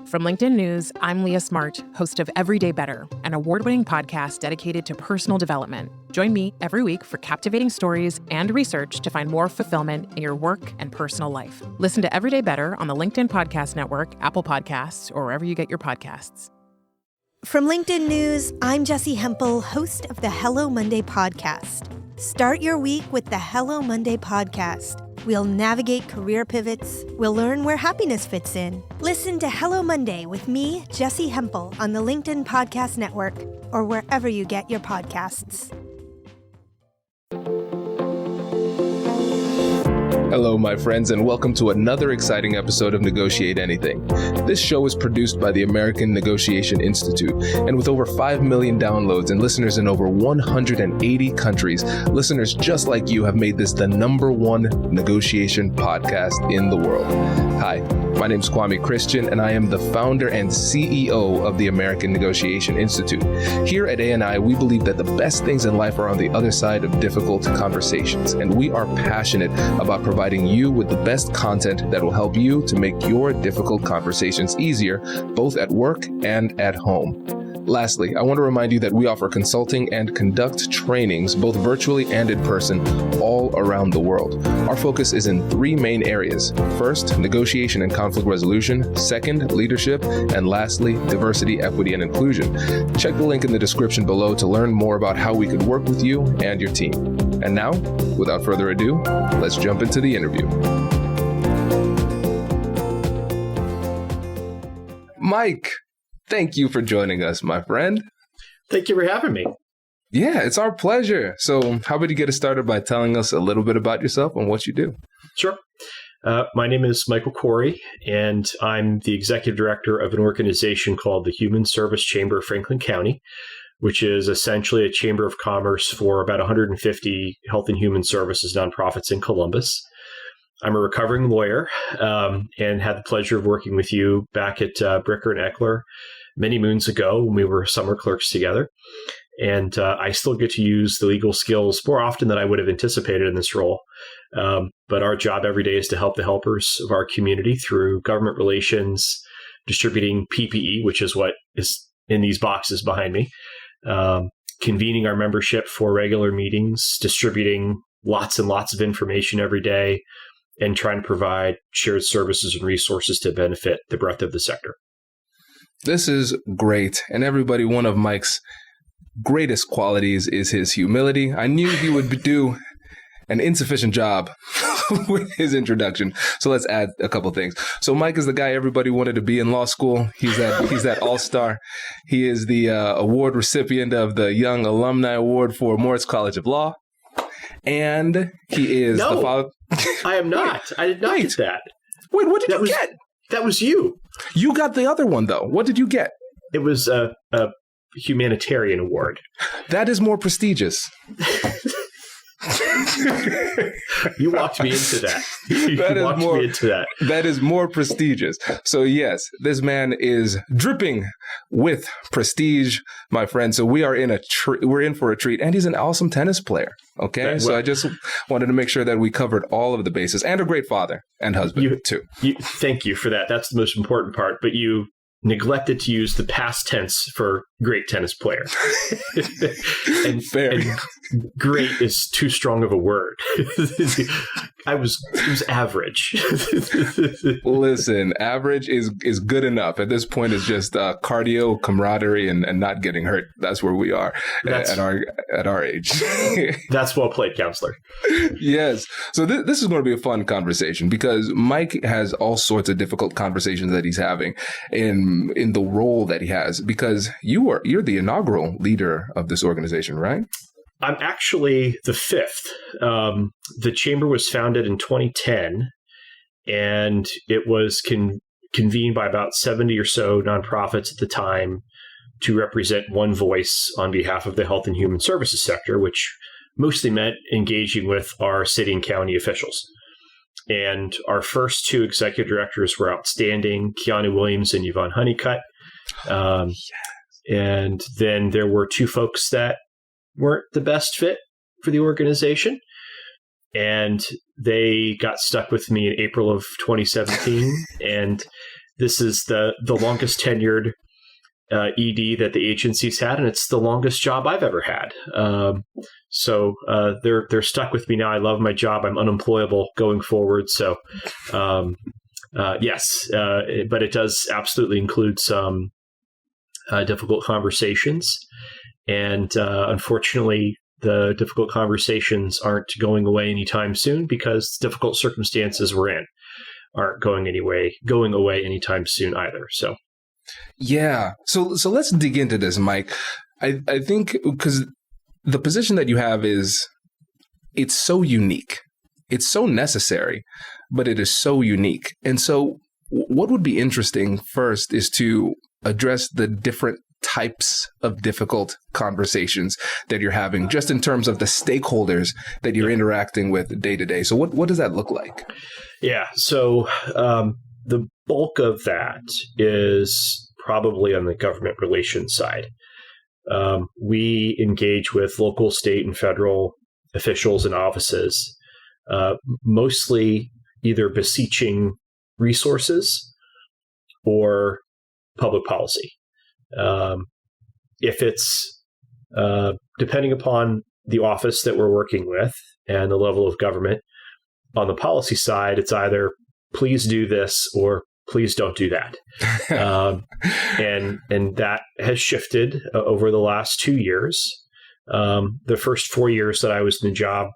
From LinkedIn News, I'm Leah Smart, host of Everyday Better, an award-winning podcast dedicated to personal development. Join me every week for captivating stories and research to find more fulfillment in your work and personal life. Listen to Everyday Better on the LinkedIn Podcast Network, Apple Podcasts, or wherever you get your podcasts. From LinkedIn News, I'm Jessie Hempel, host of the Hello Monday podcast. Start your week with the Hello Monday podcast. We'll navigate career pivots. We'll learn where happiness fits in. Listen to Hello Monday with me, Jessie Hempel, on the LinkedIn Podcast Network or wherever you get your podcasts. Hello, my friends, and welcome to another exciting episode of Negotiate Anything. This show is produced by the American Negotiation Institute, and with over 5 million downloads and listeners in over 180 countries, listeners just like you have made this the #1 negotiation podcast in the world. Hi, my name is Kwame Christian, and I am the founder and CEO of the American Negotiation Institute. Here at ANI, we believe that the best things in life are on the other side of difficult conversations, and we are passionate about providing you with the best content that will help you to make your difficult conversations easier, both at work and at home. Lastly, I want to remind you that we offer consulting and conduct trainings, both virtually and in person, all around the world. Our focus is in 3 main areas. First, negotiation and conflict resolution. Second, leadership. And lastly, diversity, equity, and inclusion. Check the link in the description below to learn more about how we could work with you and your team. And now, without further ado, let's jump into the interview. Mike, thank you for joining us, my friend. Thank you for having me. Yeah, it's our pleasure. So how about you get us started by telling us a little bit about yourself and what you do? Sure. My name is Michael Corey, and I'm the executive director of an organization called the Human Service Chamber of Franklin County, which is essentially a chamber of commerce for about 150 health and human services nonprofits in Columbus. I'm a recovering lawyer and had the pleasure of working with you back at Bricker and Eckler many moons ago when we were summer clerks together. And I still get to use the legal skills more often than I would have anticipated in this role. But our job every day is to help the helpers of our community through government relations, distributing PPE, which is what is in these boxes behind me, convening our membership for regular meetings, distributing lots and lots of information every day, and trying to provide shared services and resources to benefit the breadth of the sector. This is great. And everybody, one of Mike's greatest qualities is his humility. I knew he would do an insufficient job with his introduction. So let's add a couple things. So Mike is the guy everybody wanted to be in law school. He's that all-star. He is the award recipient of the Young Alumni Award for Moritz College of Law. And he is the father. I am not. I did not get that. Wait, what did you get? That was you. You got the other one, though. What did you get? It was a humanitarian award. That is more prestigious. You walked me into that. You walked me into that. That is more prestigious. So yes, this man is dripping with prestige, my friend. So we are we're in for a treat, and he's an awesome tennis player. Okay, so I just wanted to make sure that we covered all of the bases, and a great father and husband too. Thank you for that. That's the most important part. But you neglected to use the past tense for great tennis player. and great is too strong of a word. It was average. Listen, average is good enough. At this point, it's just cardio, camaraderie, and not getting hurt. That's where we are at our age. That's well played, counselor. Yes. So this is going to be a fun conversation because Mike has all sorts of difficult conversations that he's having in the role that he has, because you're the inaugural leader of this organization, right? I'm actually the 5th. The chamber was founded in 2010, and it was convened by about 70 or so nonprofits at the time to represent one voice on behalf of the health and human services sector, which mostly meant engaging with our city and county officials. And our first 2 executive directors were outstanding, Keanu Williams and Yvonne Honeycutt. And then there were 2 folks that weren't the best fit for the organization. And they got stuck with me in April of 2017. And this is the longest tenured ED that the agency's had, and it's the longest job I've ever had. So they're stuck with me now. I love my job. I'm unemployable going forward. So yes, but it does absolutely include some difficult conversations. And unfortunately, the difficult conversations aren't going away anytime soon because difficult circumstances we're in aren't going away anytime soon either. So. Yeah. So let's dig into this, Mike. I think because the position that you have it's so unique. It's so necessary, but it is so unique. And so what would be interesting first is to address the different types of difficult conversations that you're having, just in terms of the stakeholders that you're interacting with day to day. So what does that look like? Yeah. So the bulk of that is probably on the government relations side. We engage with local, state, and federal officials and offices, mostly either beseeching resources or public policy. If it's depending upon the office that we're working with and the level of government, on the policy side, it's either please do this or please don't do that. And that has shifted over the last 2 years. The first 4 years that I was in the job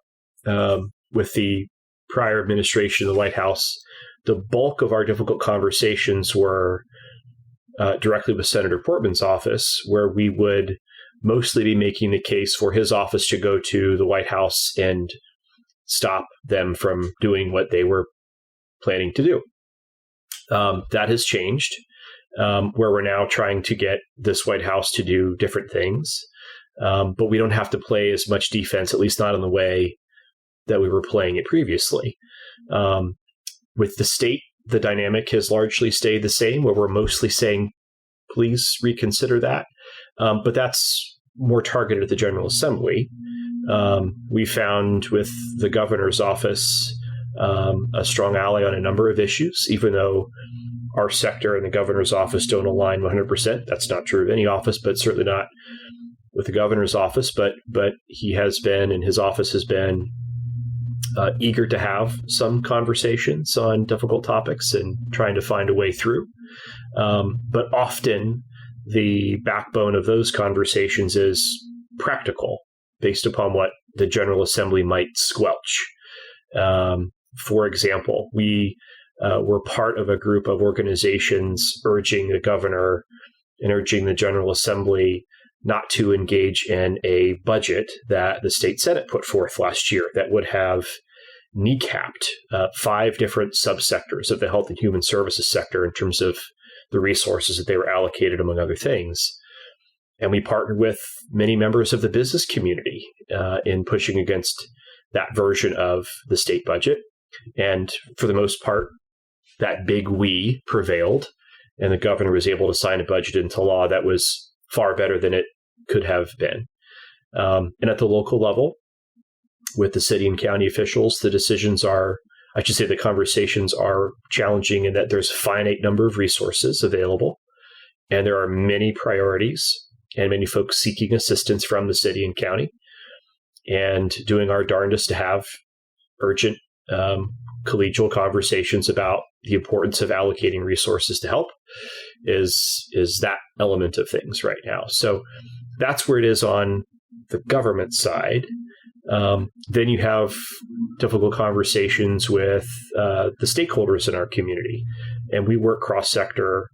with the prior administration of the White House, the bulk of our difficult conversations were directly with Senator Portman's office, where we would mostly be making the case for his office to go to the White House and stop them from doing what they were planning to do. That has changed, where we're now trying to get this White House to do different things. But we don't have to play as much defense, at least not in the way that we were playing it previously. With the state, the dynamic has largely stayed the same, where we're mostly saying, please reconsider that. But that's more targeted at the General Assembly. We found with the governor's office a strong ally on a number of issues, even though our sector and the governor's office don't align 100%. That's not true of any office, but certainly not with the governor's office. But he has been, and his office has been, eager to have some conversations on difficult topics and trying to find a way through. But often the backbone of those conversations is practical, based upon what the General Assembly might squelch. For example, we were part of a group of organizations urging the governor and urging the General Assembly not to engage in a budget that the state Senate put forth last year that would have kneecapped 5 different subsectors of the health and human services sector in terms of the resources that they were allocated, among other things. And we partnered with many members of the business community in pushing against that version of the state budget. And for the most part, that big we prevailed, and the governor was able to sign a budget into law that was far better than it could have been. And at the local level, with the city and county officials, the conversations are challenging in that there's a finite number of resources available, and there are many priorities and many folks seeking assistance from the city and county, and doing our darndest to have urgent collegial conversations about the importance of allocating resources to help is that element of things right now. So that's where it is on the government side. Then you have difficult conversations with the stakeholders in our community, and we work cross-sector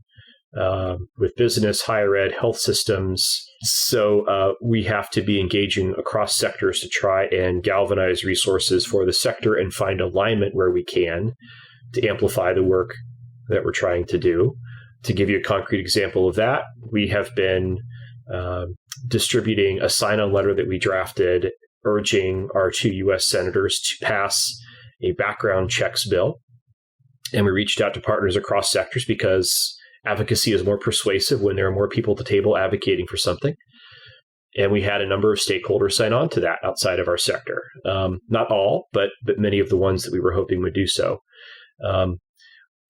with business, higher ed, health systems. So we have to be engaging across sectors to try and galvanize resources for the sector and find alignment where we can to amplify the work that we're trying to do. To give you a concrete example of that, we have been distributing a sign-on letter that we drafted urging our 2 U.S. senators to pass a background checks bill. And we reached out to partners across sectors because advocacy is more persuasive when there are more people at the table advocating for something. And we had a number of stakeholders sign on to that outside of our sector. Not all, but many of the ones that we were hoping would do so.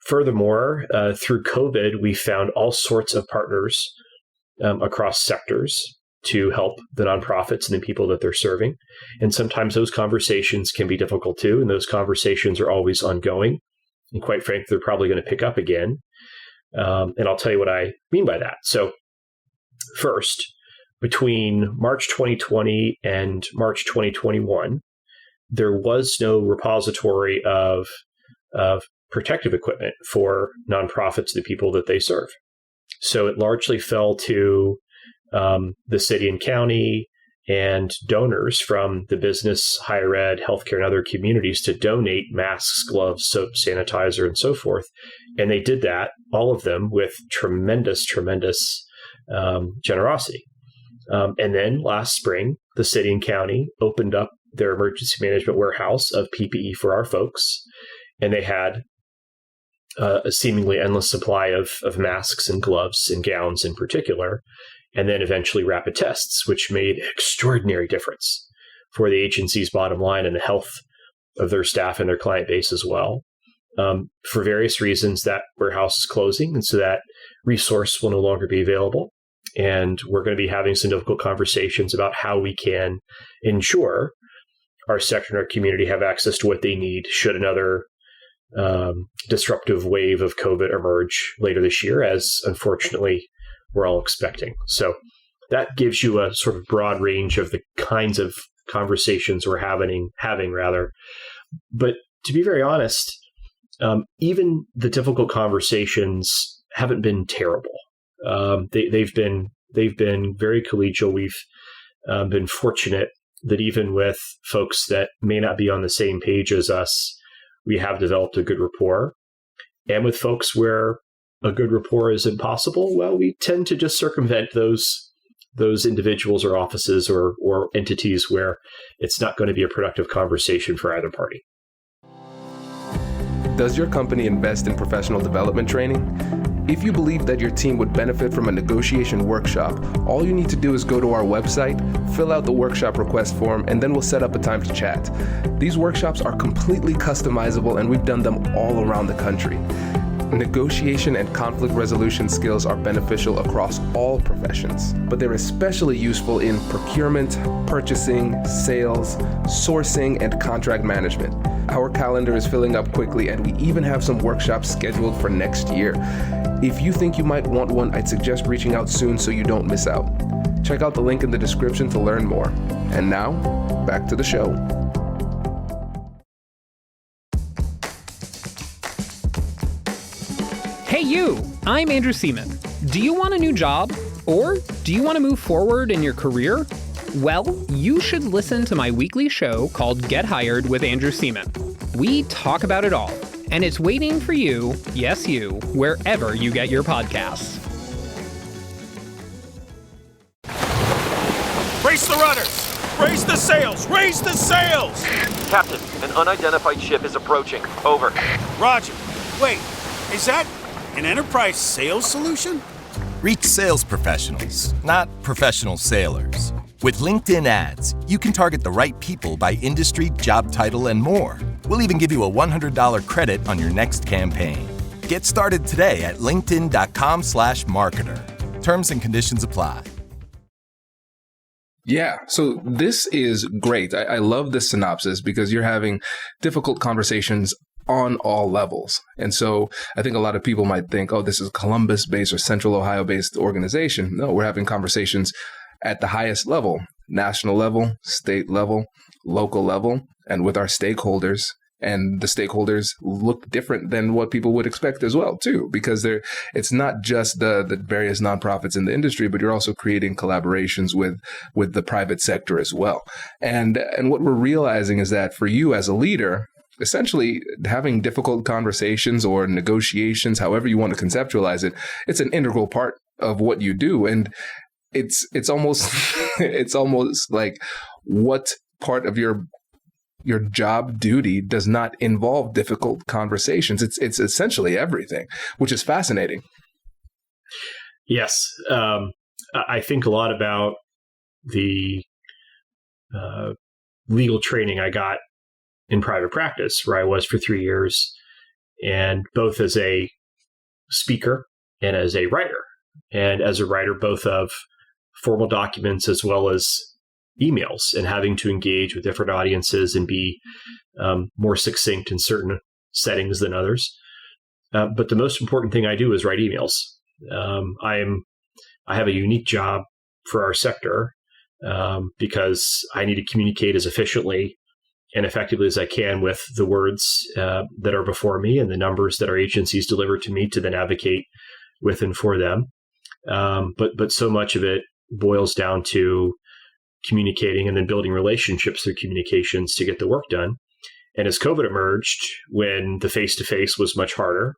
Furthermore, through COVID, we found all sorts of partners across sectors to help the nonprofits and the people that they're serving. And sometimes those conversations can be difficult too. And those conversations are always ongoing. And quite frankly, they're probably going to pick up again. And I'll tell you what I mean by that. So first, between March 2020 and March 2021, there was no repository of protective equipment for nonprofits, the people that they serve. So it largely fell to the city and county and donors from the business, higher ed, healthcare, and other communities to donate masks, gloves, soap, sanitizer, and so forth. And they did that, all of them, with tremendous generosity. And then last spring, the city and county opened up their emergency management warehouse of PPE for our folks. And they had a seemingly endless supply of masks and gloves and gowns in particular, and then eventually rapid tests, which made an extraordinary difference for the agency's bottom line and the health of their staff and their client base as well. For various reasons, that warehouse is closing, and so that resource will no longer be available. And we're going to be having some difficult conversations about how we can ensure our sector and our community have access to what they need should another disruptive wave of COVID emerge later this year, as unfortunately we're all expecting. So that gives you a sort of broad range of the kinds of conversations we're having. But to be very honest, even the difficult conversations haven't been terrible. They've been very collegial. We've been fortunate that even with folks that may not be on the same page as us, we have developed a good rapport. And with folks where a good rapport is impossible, well, we tend to just circumvent those individuals or offices or entities where it's not going to be a productive conversation for either party. Does your company invest in professional development training? If you believe that your team would benefit from a negotiation workshop, all you need to do is go to our website, fill out the workshop request form, and then we'll set up a time to chat. These workshops are completely customizable, and we've done them all around the country. Negotiation and conflict resolution skills are beneficial across all professions, but they're especially useful in procurement, purchasing, sales, sourcing, and contract management. Our calendar is filling up quickly, and we even have some workshops scheduled for next year. If you think you might want one, I'd suggest reaching out soon so you don't miss out. Check out the link in the description to learn more. And now, back to the show. Hey you, I'm Andrew Seaman. Do you want a new job? Or do you want to move forward in your career? Well, you should listen to my weekly show called Get Hired with Andrew Seaman. We talk about it all, and it's waiting for you, yes you, wherever you get your podcasts. Brace the rudders! Raise the sails! Raise the sails! Captain, an unidentified ship is approaching. Over. Roger. Wait, is that an enterprise sales solution? Reach sales professionals, not professional sailors. With LinkedIn ads, you can target the right people by industry, job title, and more. We'll even give you a $100 credit on your next campaign. Get started today at linkedin.com/marketer. Terms and conditions apply. Yeah, so this is great. I love this synopsis because you're having difficult conversations on all levels. And so I think a lot of people might think, oh, this is a Columbus-based or Central Ohio-based organization. No, we're having conversations at the highest level, national level, state level, local level, and with our stakeholders. And the stakeholders look different than what people would expect as well, too, because it's not just the various nonprofits in the industry, but you're also creating collaborations with the private sector as well. And what we're realizing is that for you as a leader, essentially having difficult conversations or negotiations, however you want to conceptualize it, it's an integral part of what you do. And it's almost it's almost like what part of your job duty does not involve difficult conversations. It's essentially everything, which is fascinating. Yes. I think a lot about the legal training I got in private practice, where I was for 3 years. and both as a speaker and as a writer. And as a writer, both of formal documents as well as emails, and having to engage with different audiences and be more succinct in certain settings than others. But the most important thing I do is write emails. I have a unique job for our sector because I need to communicate as efficiently and effectively as I can with the words that are before me and the numbers that our agencies deliver to me to then advocate with and for them. But so much of it boils down to communicating and then building relationships through communications to get the work done. And as COVID emerged, when the face-to-face was much harder,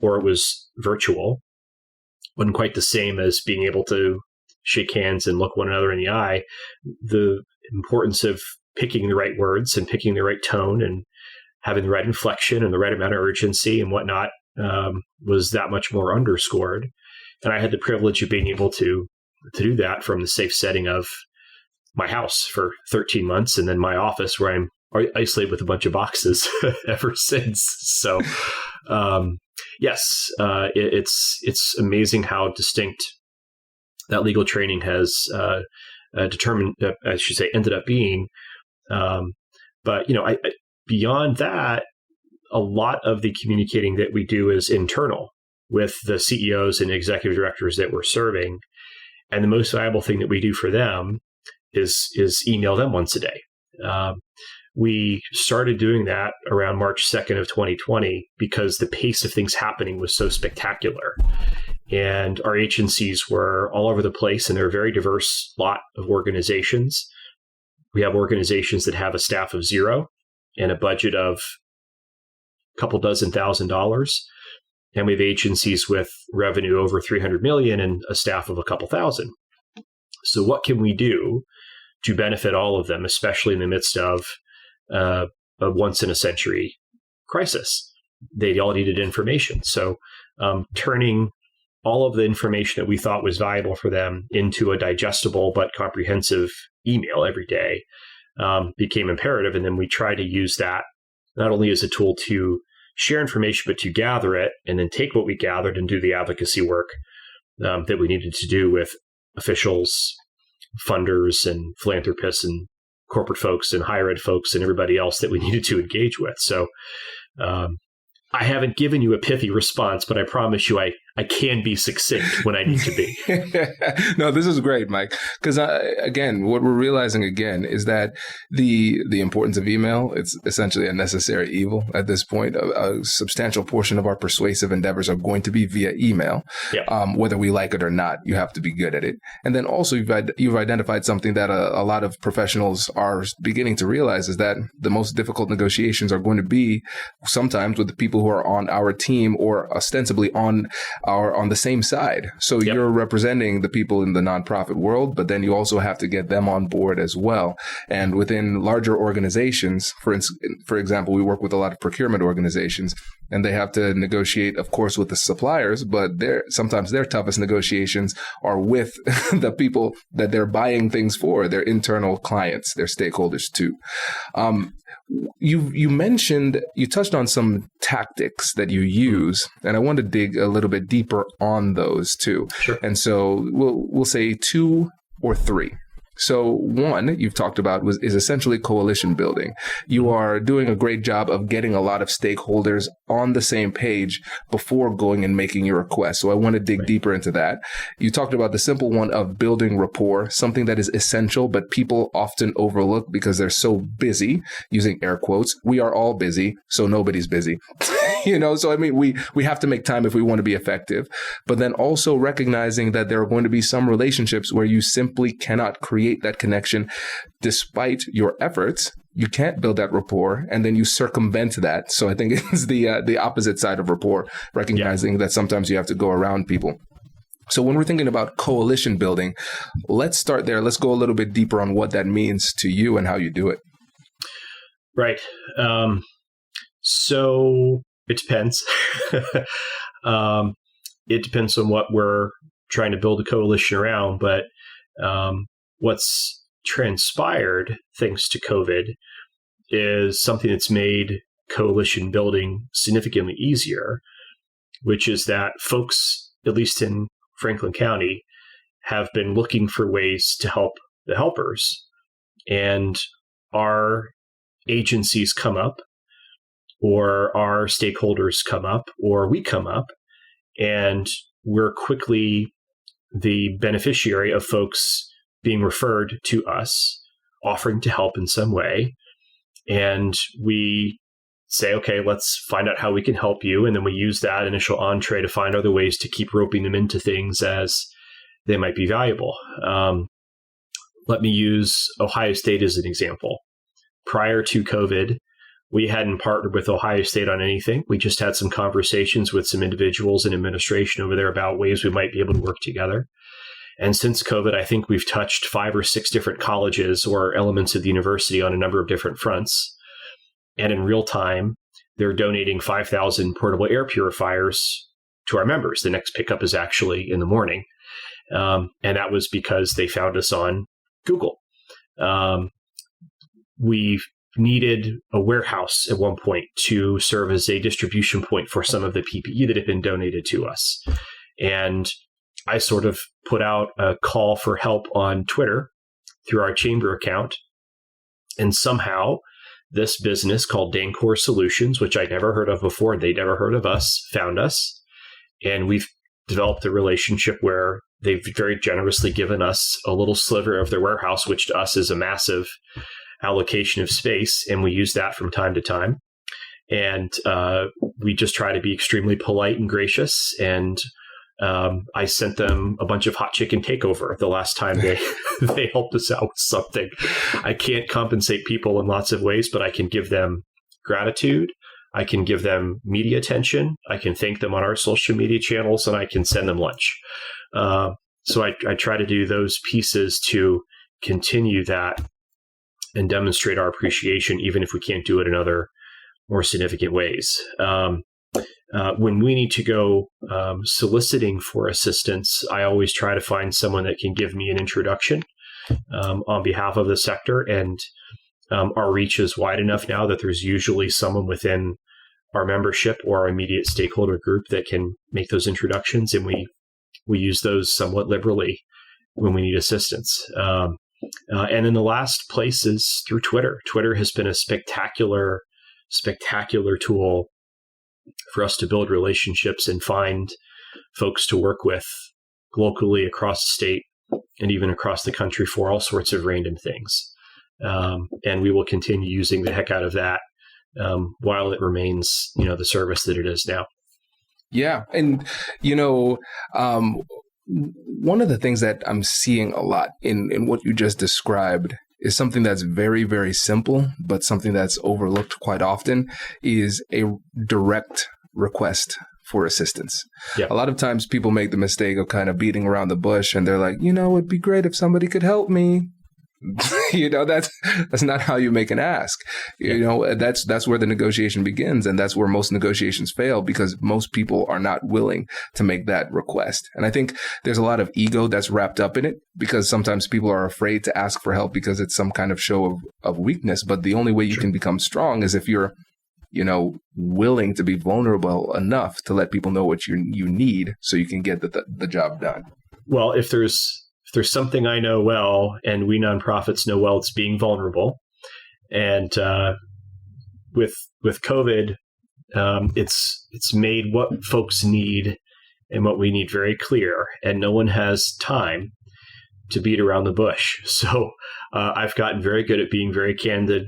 or it was virtual, wasn't quite the same as being able to shake hands and look one another in the eye, the importance of picking the right words and picking the right tone and having the right inflection and the right amount of urgency and whatnot was that much more underscored. And I had the privilege of being able to do that from the safe setting of my house for 13 months and then my office where I'm isolated with a bunch of boxes ever since. So, yes, it's amazing how distinct that legal training has ended up being. But beyond that, a lot of the communicating that we do is internal with the CEOs and executive directors that we're serving. And the most valuable thing that we do for them is email them once a day. We started doing that around March 2nd of 2020 because the pace of things happening was so spectacular. And our agencies were all over the place, and they're a very diverse lot of organizations. We have organizations that have a staff of 0 and a budget of a couple dozen $1,000. And we have agencies with revenue over 300 million and a staff of a couple thousand. So what can we do to benefit all of them, especially in the midst of a once-in-a-century crisis? They all needed information. So turning all of the information that we thought was valuable for them into a digestible but comprehensive email every day became imperative. And then we try to use that not only as a tool to share information, but to gather it and then take what we gathered and do the advocacy work that we needed to do with officials, funders, and philanthropists, and corporate folks, and higher ed folks, and everybody else that we needed to engage with. So I haven't given you a pithy response, but I promise you I can be succinct when I need to be. No, this is great, Mike. Because again, what we're realizing again is that the importance of email, it's essentially a necessary evil at this point. A substantial portion of our persuasive endeavors are going to be via email. Yep. Whether we like it or not, you have to be good at it. And then also you've identified something that a lot of professionals are beginning to realize is that the most difficult negotiations are going to be sometimes with the people who are on our team or ostensibly on the same side. So Yep. You're representing the people in the nonprofit world, but then you also have to get them on board as well. And within larger organizations, for example, we work with a lot of procurement organizations, and they have to negotiate, of course, with the suppliers, but sometimes their toughest negotiations are with the people that they're buying things for, their internal clients, their stakeholders too. You touched on some tactics that you use, and I want to dig a little bit deeper on those too. Sure. And so we'll say 2 or 3. So one you've talked about is essentially coalition building. You are doing a great job of getting a lot of stakeholders on the same page before going and making your request. So I want to dig deeper into that. You talked about the simple one of building rapport, something that is essential, but people often overlook because they're so busy, using air quotes. We are all busy, so nobody's busy. So I mean, we have to make time if we want to be effective, but then also recognizing that there are going to be some relationships where you simply cannot create that connection despite your efforts. You can't build that rapport, and then you circumvent that. So I think it's the opposite side of rapport, recognizing that sometimes you have to go around people. So when we're thinking about coalition building, let's start there. Let's go a little bit deeper on what that means to you and how you do it. Right. So it depends. It depends on what we're trying to build a coalition around, but what's transpired thanks to COVID is something that's made coalition building significantly easier, which is that folks, at least in Franklin County, have been looking for ways to help the helpers. And our agencies come up, or our stakeholders come up, or we come up, and we're quickly the beneficiary of folks being referred to us, offering to help in some way. And we say, okay, let's find out how we can help you. And then we use that initial entree to find other ways to keep roping them into things as they might be valuable. Let me use Ohio State as an example. Prior to COVID, we hadn't partnered with Ohio State on anything. We just had some conversations with some individuals in administration over there about ways we might be able to work together. And since COVID, I think we've touched 5 or 6 different colleges or elements of the university on a number of different fronts. And in real time, they're donating 5,000 portable air purifiers to our members. The next pickup is actually in the morning. And that was because they found us on Google. We needed a warehouse at one point to serve as a distribution point for some of the PPE that had been donated to us. And I sort of put out a call for help on Twitter through our chamber account. And somehow this business called Dancor Solutions, which I'd never heard of before, they'd never heard of us, found us. And we've developed a relationship where they've very generously given us a little sliver of their warehouse, which to us is a massive allocation of space. And we use that from time to time. And we just try to be extremely polite and gracious. And I sent them a bunch of hot chicken takeover the last time they helped us out with something. I can't compensate people in lots of ways, but I can give them gratitude. I can give them media attention. I can thank them on our social media channels, and I can send them lunch. So I try to do those pieces to continue that and demonstrate our appreciation, even if we can't do it in other more significant ways. When we need to go soliciting for assistance, I always try to find someone that can give me an introduction on behalf of the sector. And our reach is wide enough now that there's usually someone within our membership or our immediate stakeholder group that can make those introductions. And we use those somewhat liberally when we need assistance. And then the last place is through Twitter. Twitter has been a spectacular tool for us to build relationships and find folks to work with locally across the state and even across the country for all sorts of random things. And we will continue using the heck out of that while it remains, the service that it is now. Yeah. And, one of the things that I'm seeing a lot in what you just described is something that's very, very simple, but something that's overlooked quite often is a direct request for assistance. Yeah. A lot of times people make the mistake of kind of beating around the bush and they're like, it'd be great if somebody could help me. That's not how you make an ask. That's where the negotiation begins. And that's where most negotiations fail, because most people are not willing to make that request. And I think there's a lot of ego that's wrapped up in it, because sometimes people are afraid to ask for help because it's some kind of show of weakness. But the only way you can become strong is if you're, willing to be vulnerable enough to let people know what you need so you can get the job done. Well, if there's something I know well, and we nonprofits know well, it's being vulnerable. And with COVID, it's made what folks need and what we need very clear, and no one has time to beat around the bush. So I've gotten very good at being very candid,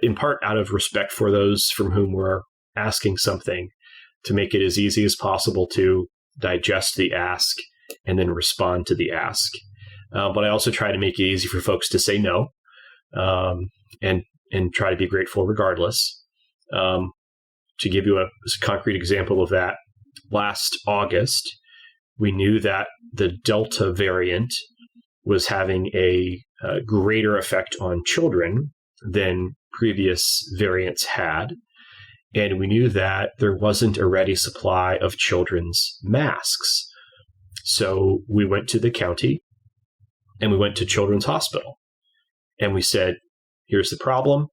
in part out of respect for those from whom we're asking something, to make it as easy as possible to digest the ask and then respond to the ask. But I also try to make it easy for folks to say no, and try to be grateful regardless. To give you a concrete example of that, last August, we knew that the Delta variant was having a greater effect on children than previous variants had. And we knew that there wasn't a ready supply of children's masks. So we went to the county and we went to Children's Hospital and we said, here's the problem.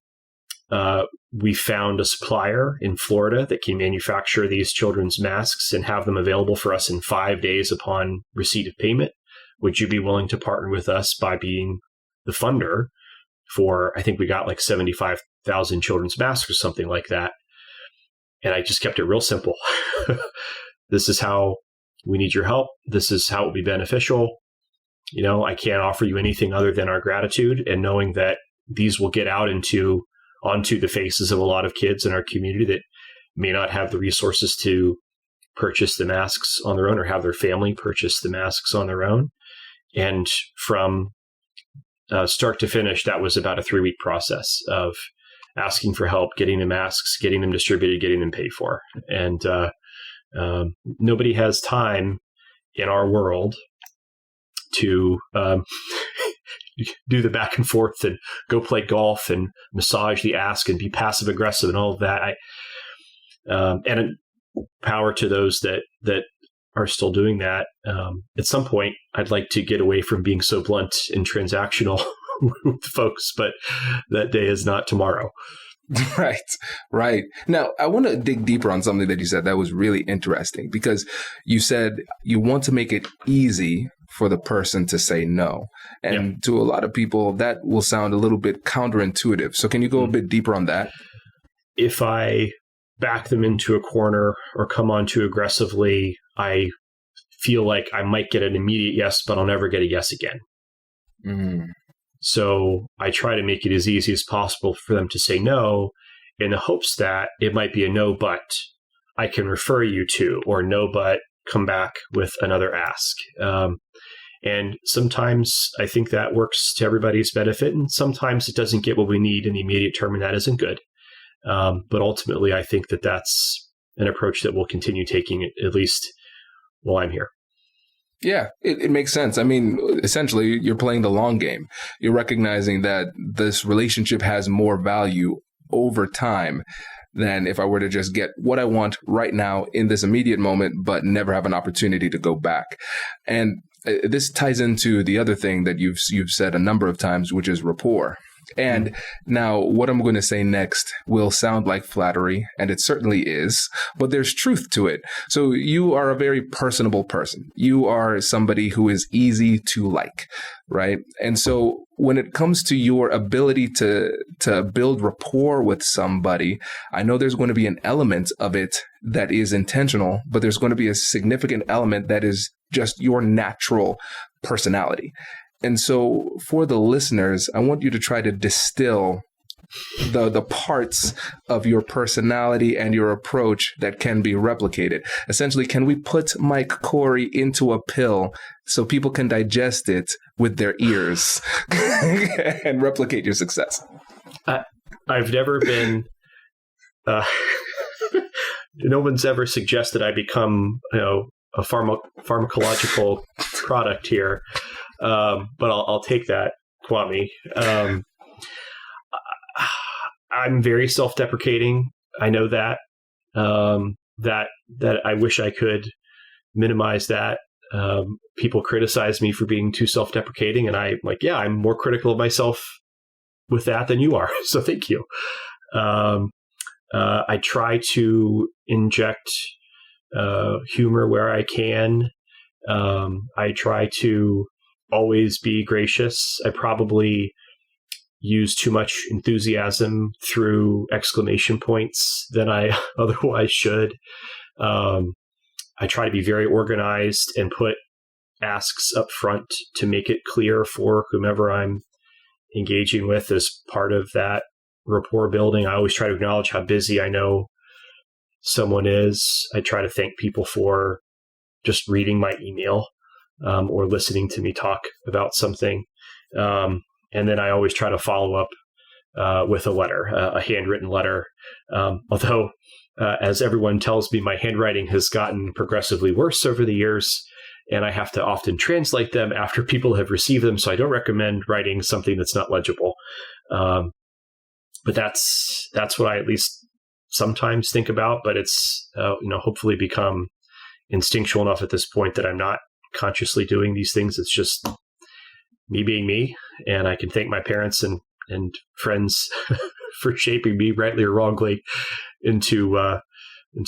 we found a supplier in Florida that can manufacture these children's masks and have them available for us in 5 days upon receipt of payment. Would you be willing to partner with us by being the funder for, I think we got like 75,000 children's masks or something like that. And I just kept it real simple. This is how we need your help. This is how it will be beneficial. You know, I can't offer you anything other than our gratitude and knowing that these will get out onto the faces of a lot of kids in our community that may not have the resources to purchase the masks on their own or have their family purchase the masks on their own. And from start to finish, that was about a 3-week process of asking for help, getting the masks, getting them distributed, getting them paid for. And nobody has time in our world to do the back and forth and go play golf and massage the ask and be passive aggressive and all of that. And power to those that are still doing that. At some point, I'd like to get away from being so blunt and transactional with folks, but that day is not tomorrow. Right. Now, I want to dig deeper on something that you said that was really interesting, because you said you want to make it easy for the person to say no. And to a lot of people, that will sound a little bit counterintuitive. So can you go a bit deeper on that? If I back them into a corner or come on too aggressively, I feel like I might get an immediate yes, but I'll never get a yes again. So I try to make it as easy as possible for them to say no, in the hopes that it might be a no, but I can refer you to, or no, but come back with another ask. And sometimes I think that works to everybody's benefit, and sometimes it doesn't get what we need in the immediate term, and that isn't good. But ultimately, I think that that's an approach that we'll continue taking, at least while I'm here. Yeah, it makes sense. I mean, essentially, you're playing the long game. You're recognizing that this relationship has more value over time than if I were to just get what I want right now in this immediate moment, but never have an opportunity to go back. And this ties into the other thing that you've said a number of times, which is rapport. And now what I'm going to say next will sound like flattery, and it certainly is, but there's truth to it. So you are a very personable person. You are somebody who is easy to like, right? And so when it comes to your ability to build rapport with somebody, I know there's going to be an element of it that is intentional, but there's going to be a significant element that is just your natural personality. And so for the listeners, I want you to try to distill the parts of your personality and your approach that can be replicated. Essentially, can we put Mike Corey into a pill so people can digest it with their ears and replicate your success? I've never been... no one's ever suggested I become, a pharmacological product here. But I'll take that, Kwame. I'm very self-deprecating. I know that. That I wish I could minimize that. People criticize me for being too self-deprecating, and I'm like, yeah, I'm more critical of myself with that than you are. So thank you. I try to inject humor where I can. I try to always be gracious. I probably use too much enthusiasm through exclamation points than I otherwise should. I try to be very organized and put asks up front to make it clear for whomever I'm engaging with as part of that rapport building. I always try to acknowledge how busy I know someone is. I try to thank people for just reading my email. Or listening to me talk about something. And then I always try to follow up with a letter, a handwritten letter. Although, as everyone tells me, my handwriting has gotten progressively worse over the years, and I have to often translate them after people have received them. So I don't recommend writing something that's not legible. But that's what I at least sometimes think about. But it's hopefully become instinctual enough at this point that I'm not consciously doing these things. It's just me being me, and I can thank my parents and friends shaping me, rightly or wrongly, into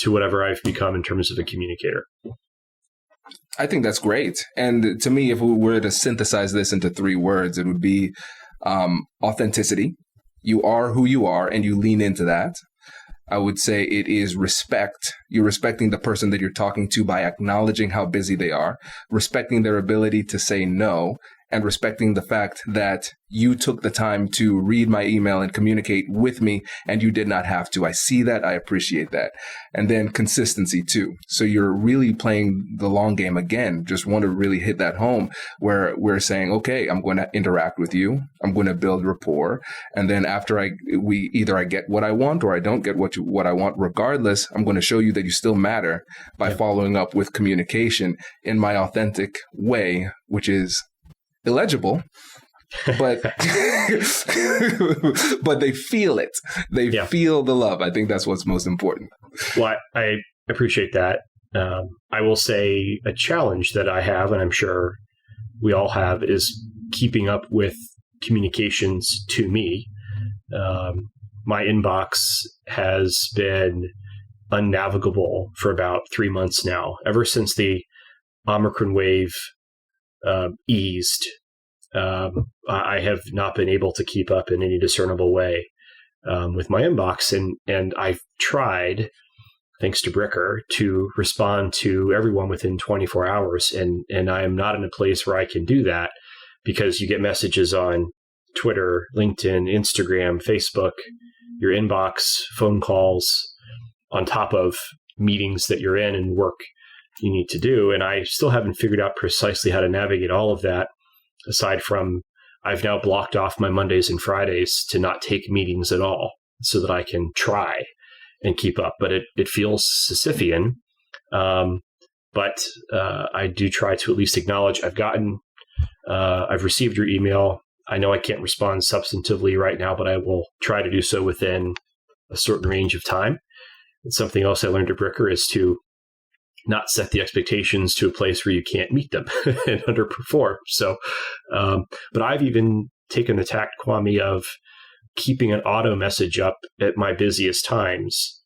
whatever I've become in terms of a communicator. I think that's great. And to me, if we were to synthesize this into 3 words, it would be authenticity. You are who you are, and you lean into that. I would say it is respect. You're respecting the person that you're talking to by acknowledging how busy they are, respecting their ability to say no, and respecting the fact that you took the time to read my email and communicate with me, and you did not have to. I see that. I appreciate that. And then consistency too. So you're really playing the long game again. Just want to really hit that home where we're saying, okay, I'm going to interact with you. I'm going to build rapport. And then after I get what I want or I don't get what I want, regardless, I'm going to show you that you still matter by following up with communication in my authentic way, which is illegible, but but they feel it. They feel the love. I think that's what's most important. Well, I appreciate that. I will say a challenge that I have, and I'm sure we all have, is keeping up with communications to me. My inbox has been unnavigable for about 3 months now, ever since the Omicron wave eased. I have not been able to keep up in any discernible way with my inbox, and I've tried, thanks to Bricker, to respond to everyone within 24 hours, and I am not in a place where I can do that, because you get messages on Twitter, LinkedIn, Instagram, Facebook, your inbox, phone calls, on top of meetings that you're in and work you need to do. And I still haven't figured out precisely how to navigate all of that, aside from I've now blocked off my Mondays and Fridays to not take meetings at all so that I can try and keep up. But it feels Sisyphean. But I do try to at least acknowledge I've received your email. I know I can't respond substantively right now, but I will try to do so within a certain range of time. And something else I learned at Bricker is to not set the expectations to a place where you can't meet them and underperform. So, but I've even taken the tact, Kwame, of keeping an auto message up at my busiest times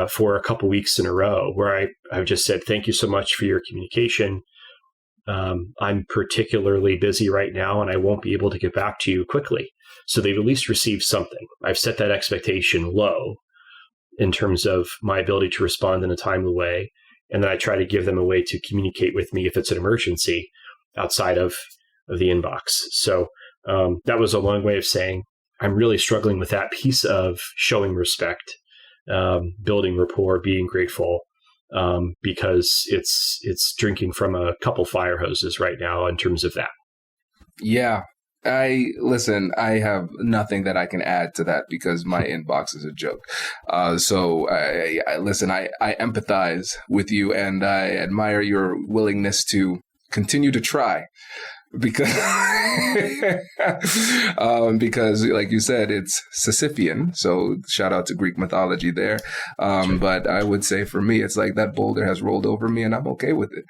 for a couple weeks in a row, where I've just said, thank you so much for your communication. I'm particularly busy right now and I won't be able to get back to you quickly. So they've at least received something. I've set that expectation low in terms of my ability to respond in a timely way. And then I try to give them a way to communicate with me if it's an emergency outside of the inbox. So that was a long way of saying I'm really struggling with that piece of showing respect, building rapport, being grateful, because it's drinking from a couple fire hoses right now in terms of that. Yeah. I have nothing that I can add to that because my inbox is a joke. So I empathize with you and I admire your willingness to continue to try. Because, like you said, it's Sisyphean. So shout out to Greek mythology there. But I would say for me, it's like that boulder has rolled over me and I'm okay with it.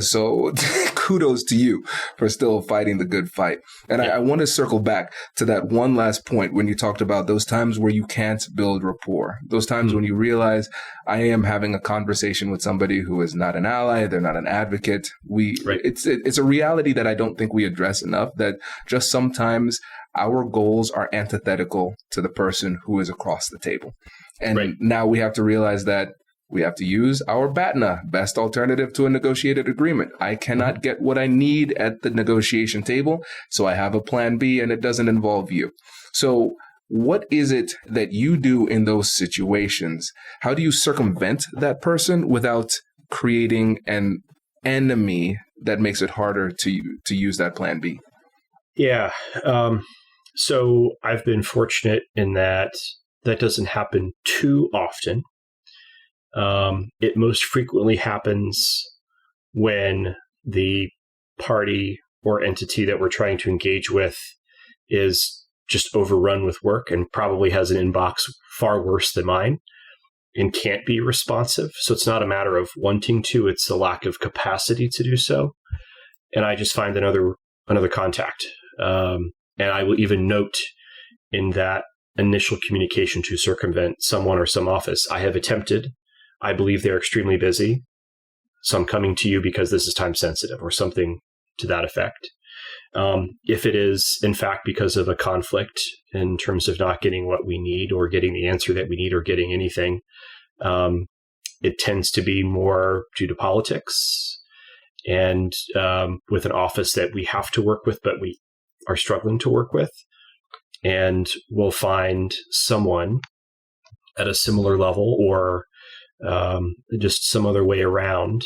So kudos to you for still fighting the good fight. And I want to circle back to that one last point when you talked about those times where you can't build rapport, those times when you realize I am having a conversation with somebody who is not an ally, they're not an advocate. It's a reality that I don't think we address enough, that just sometimes our goals are antithetical to the person who is across the table. And now we have to realize that we have to use our BATNA, best alternative to a negotiated agreement. I cannot get what I need at the negotiation table, so I have a plan B and it doesn't involve you. So what is it that you do in those situations? How do you circumvent that person without creating an enemy that makes it harder to use that plan B? Yeah. So I've been fortunate in that doesn't happen too often. It most frequently happens when the party or entity that we're trying to engage with is just overrun with work and probably has an inbox far worse than mine and can't be responsive. So it's not a matter of wanting to, it's a lack of capacity to do so. And I just find another contact. And I will even note in that initial communication to circumvent someone or some office. I have attempted. I believe they're extremely busy. So I'm coming to you because this is time sensitive or something to that effect. If it is, in fact, because of a conflict in terms of not getting what we need or getting the answer that we need or getting anything, it tends to be more due to politics and with an office that we have to work with, but we are struggling to work with. And we'll find someone at a similar level or just some other way around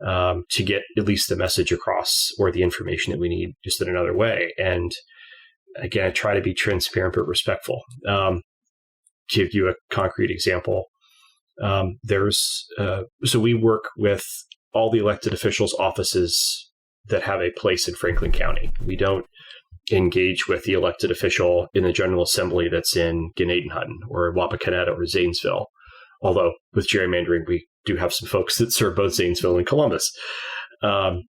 to get at least the message across or the information that we need just in another way. And again, I try to be transparent but respectful. Give you a concrete example. So we work with all the elected officials' offices that have a place in Franklin County. We don't engage with the elected official in the General Assembly that's in Gnadenhutton or Wapakoneta or Zanesville. Although with gerrymandering, we do have some folks that serve both Zanesville and Columbus. There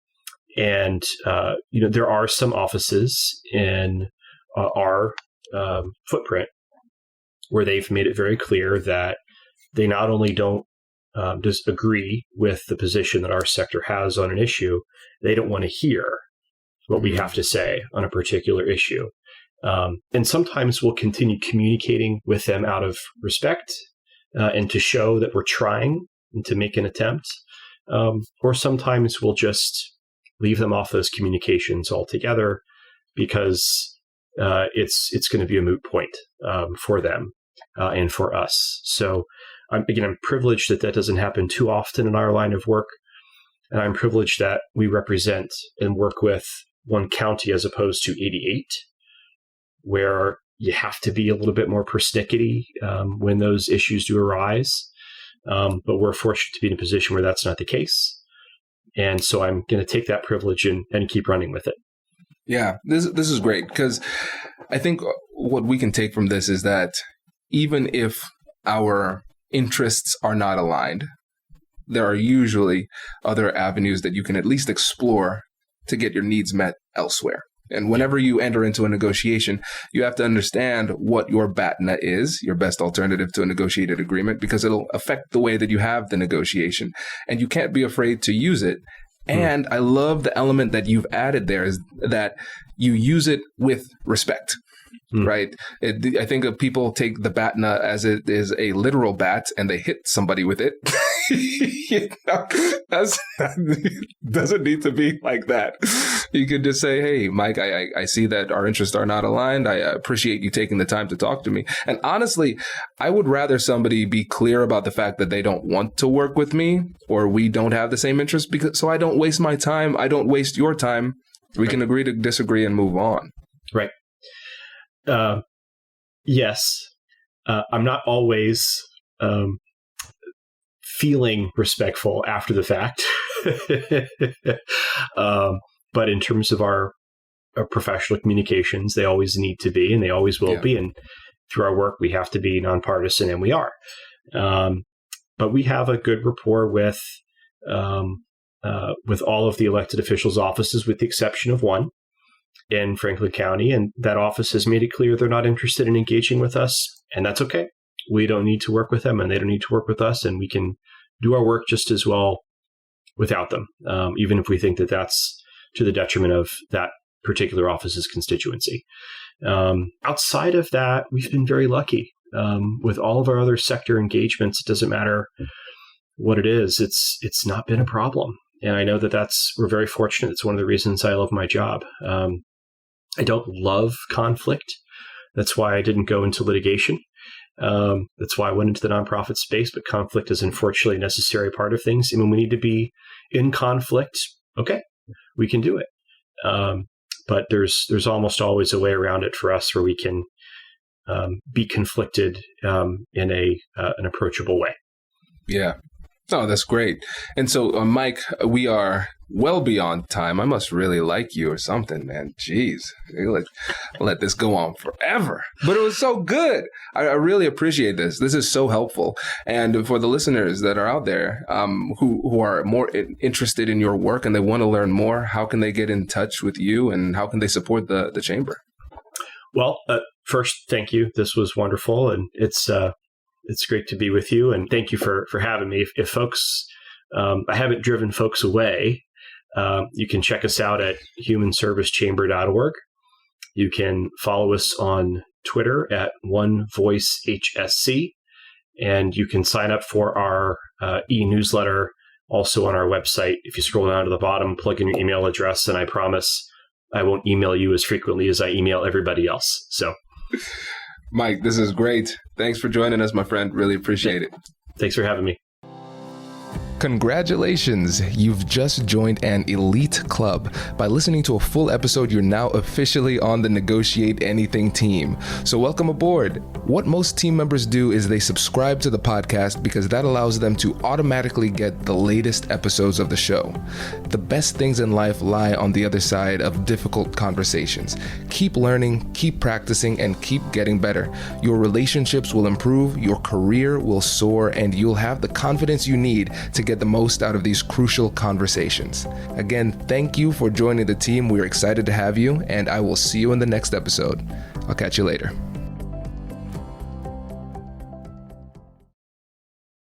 are some offices in our footprint where they've made it very clear that they not only don't just agree with the position that our sector has on an issue, they don't want to hear what we have to say on a particular issue. And sometimes we'll continue communicating with them out of respect and to show that we're trying and to make an attempt. Or sometimes we'll just leave them off those communications altogether because it's going to be a moot point for them and for us. So I'm privileged that doesn't happen too often in our line of work. And I'm privileged that we represent and work with one county as opposed to 88, where you have to be a little bit more persnickety when those issues do arise. But we're fortunate to be in a position where that's not the case. And so I'm going to take that privilege and keep running with it. Yeah, this is great because I think what we can take from this is that even if our interests are not aligned, there are usually other avenues that you can at least explore to get your needs met elsewhere. And whenever you enter into a negotiation, you have to understand what your BATNA is, your best alternative to a negotiated agreement, because it'll affect the way that you have the negotiation. And you can't be afraid to use it. And I love the element that you've added there is that you use it with respect. Right. I think people take the BATNA as it is a literal bat and they hit somebody with it. Doesn't need to be like that. You could just say, hey, Mike, I see that our interests are not aligned. I appreciate you taking the time to talk to me. And honestly, I would rather somebody be clear about the fact that they don't want to work with me or we don't have the same interests so I don't waste my time. I don't waste your time. We can agree to disagree and move on. Right. Yes, I'm not always feeling respectful after the fact, but in terms of our professional communications, they always need to be, and they always will be. And through our work, we have to be nonpartisan, and we are. But we have a good rapport with all of the elected officials' offices, with the exception of one in Franklin County, and that office has made it clear they're not interested in engaging with us, and that's okay. We don't need to work with them, and they don't need to work with us, and we can do our work just as well without them, even if we think that that's to the detriment of that particular office's constituency. Outside of that, we've been very lucky. With all of our other sector engagements, it doesn't matter what it is, it's not been a problem. And I know that we're very fortunate. It's one of the reasons I love my job. I don't love conflict. That's why I didn't go into litigation. That's why I went into the nonprofit space. But conflict is unfortunately a necessary part of things. And when we need to be in conflict, okay, we can do it. But there's almost always a way around it for us where we can be conflicted in an approachable way. Yeah. Oh, that's great. And so, Mike, we are well beyond time. I must really like you or something, man. Jeez. Let this go on forever. But it was so good. I really appreciate this. This is so helpful. And for the listeners that are out there who are more interested in your work and they want to learn more, how can they get in touch with you and how can they support the Chamber? Well, first, thank you. This was wonderful, and it's great to be with you. And thank you for having me. If folks, I haven't driven folks away, you can check us out at humanservicechamber.org. You can follow us on Twitter at OneVoiceHSC, and you can sign up for our e-newsletter also on our website. If you scroll down to the bottom, plug in your email address, and I promise I won't email you as frequently as I email everybody else. So, Mike, this is great. Thanks for joining us, my friend. Really appreciate it. Thanks for having me. Congratulations! You've just joined an elite club. By listening to a full episode, you're now officially on the Negotiate Anything team. So welcome aboard. What most team members do is they subscribe to the podcast because that allows them to automatically get the latest episodes of the show. The best things in life lie on the other side of difficult conversations. Keep learning, keep practicing, and keep getting better. Your relationships will improve, your career will soar, and you'll have the confidence you need to get the most out of these crucial conversations. Again, thank you for joining the team. We're excited to have you, and I will see you in the next episode. I'll catch you later.